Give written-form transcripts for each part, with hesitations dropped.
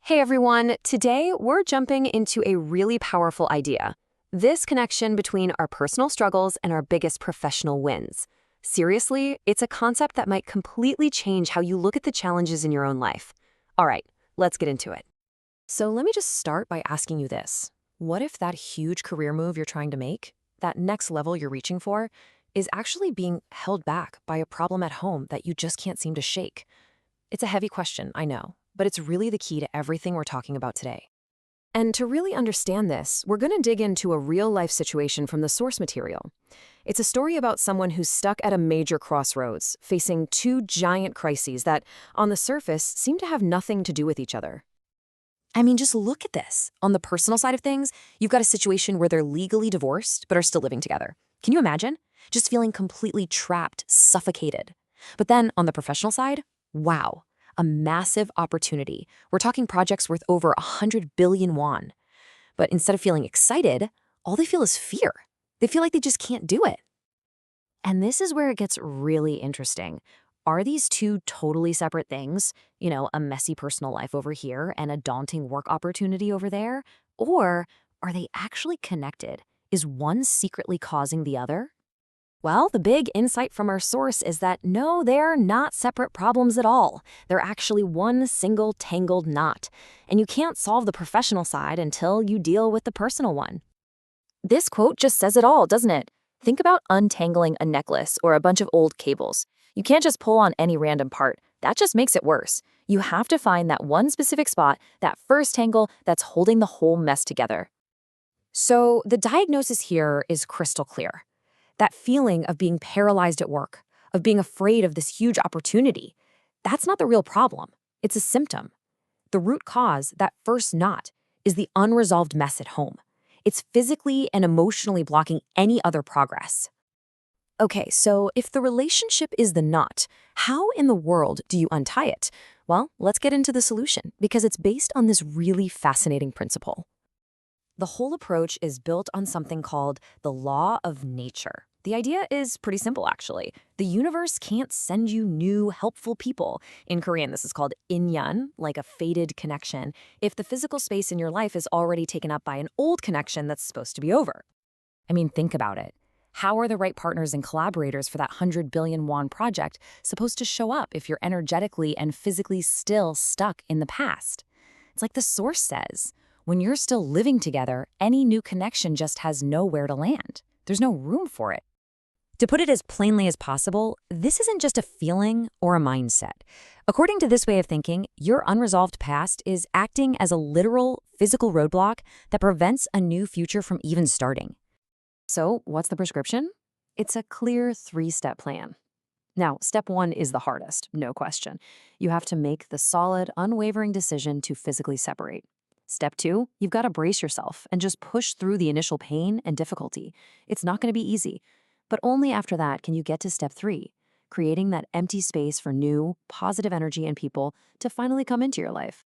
Hey everyone, today we're jumping into a really powerful idea. This connection between our personal struggles and our biggest professional wins. Seriously, it's a concept that might completely change how you look at the challenges in your own life. All right, let's get into it. So let me just start by asking you this. What if that huge career move you're trying to make, that next level you're reaching for, is actually being held back by a problem at home that you just can't seem to shake? It's a heavy question, I know, but it's really the key to everything we're talking about today. And to really understand this, we're going to dig into a real-life situation from the source material. It's a story about someone who's stuck at a major crossroads, facing two giant crises that, on the surface, seem to have nothing to do with each other. I mean, just look at this. On the personal side of things, you've got a situation where they're legally divorced but are still living together. Can you imagine? Just feeling completely trapped, suffocated. But then, on the professional side, wow, a massive opportunity. We're talking projects worth over 100 billion won. But instead of feeling excited, all they feel is fear. They feel like they just can't do it. And this is where it gets really interesting. Are these two totally separate things? A messy personal life over here and a daunting work opportunity over there? Or are they actually connected? Is one secretly causing the other? Well, the big insight from our source is that no, they're not separate problems at all. They're actually one single tangled knot. And you can't solve the professional side until you deal with the personal one. This quote just says it all, doesn't it? Think about untangling a necklace or a bunch of old cables. You can't just pull on any random part. That just makes it worse. You have to find that one specific spot, that first tangle that's holding the whole mess together. So the diagnosis here is crystal clear. That feeling of being paralyzed at work, of being afraid of this huge opportunity, that's not the real problem. It's a symptom. The root cause, that first knot, is the unresolved mess at home. It's physically and emotionally blocking any other progress. Okay, so if the relationship is the knot, how in the world do you untie it? Well, let's get into the solution, because it's based on this really fascinating principle. The whole approach is built on something called the law of nature. The idea is pretty simple, actually. The universe can't send you new, helpful people. In Korean, this is called inyan, like a fated connection, if the physical space in your life is already taken up by an old connection that's supposed to be over. I mean, think about it. How are the right partners and collaborators for that 100 billion won project supposed to show up if you're energetically and physically still stuck in the past? It's like the source says. When you're still living together, any new connection just has nowhere to land. There's no room for it. To put it as plainly as possible, this isn't just a feeling or a mindset. According to this way of thinking, your unresolved past is acting as a literal, physical roadblock that prevents a new future from even starting. So, what's the prescription? It's a clear 3-step plan. Now, step 1 is the hardest, no question. You have to make the solid, unwavering decision to physically separate. Step 2, you've got to brace yourself and just push through the initial pain and difficulty. It's not going to be easy, but only after that can you get to step 3, creating that empty space for new, positive energy and people to finally come into your life.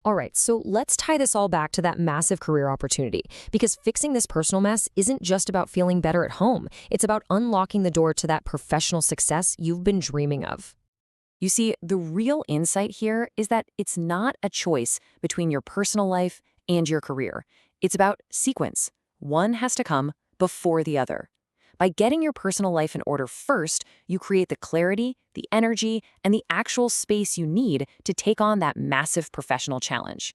All right, so let's tie this all back to that massive career opportunity, because fixing this personal mess isn't just about feeling better at home. It's about unlocking the door to that professional success you've been dreaming of. You see, the real insight here is that it's not a choice between your personal life and your career. It's about sequence. One has to come before the other. By getting your personal life in order first, you create the clarity, the energy, and the actual space you need to take on that massive professional challenge.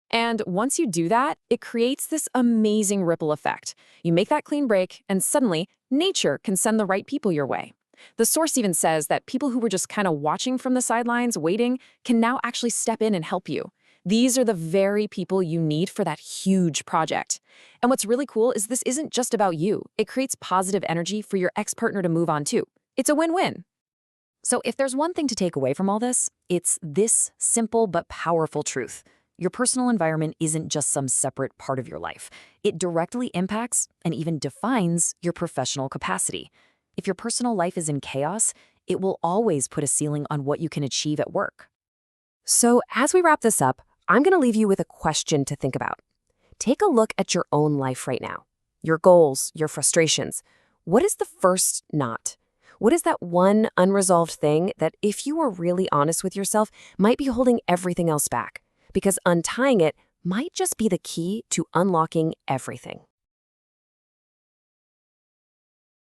And once you do that, it creates this amazing ripple effect. You make that clean break, and suddenly, nature can send the right people your way. The source even says that people who were just kind of watching from the sidelines, waiting, can now actually step in and help you. These are the very people you need for that huge project. And what's really cool is this isn't just about you. It creates positive energy for your ex-partner to move on too. It's a win-win. So if there's one thing to take away from all this, it's this simple but powerful truth. Your personal environment isn't just some separate part of your life. It directly impacts and even defines your professional capacity. If your personal life is in chaos, it will always put a ceiling on what you can achieve at work. So as we wrap this up, I'm going to leave you with a question to think about. Take a look at your own life right now. Your goals, your frustrations. What is the first knot? What is that one unresolved thing that, if you were really honest with yourself, might be holding everything else back? because untying it might just be the key to unlocking everything.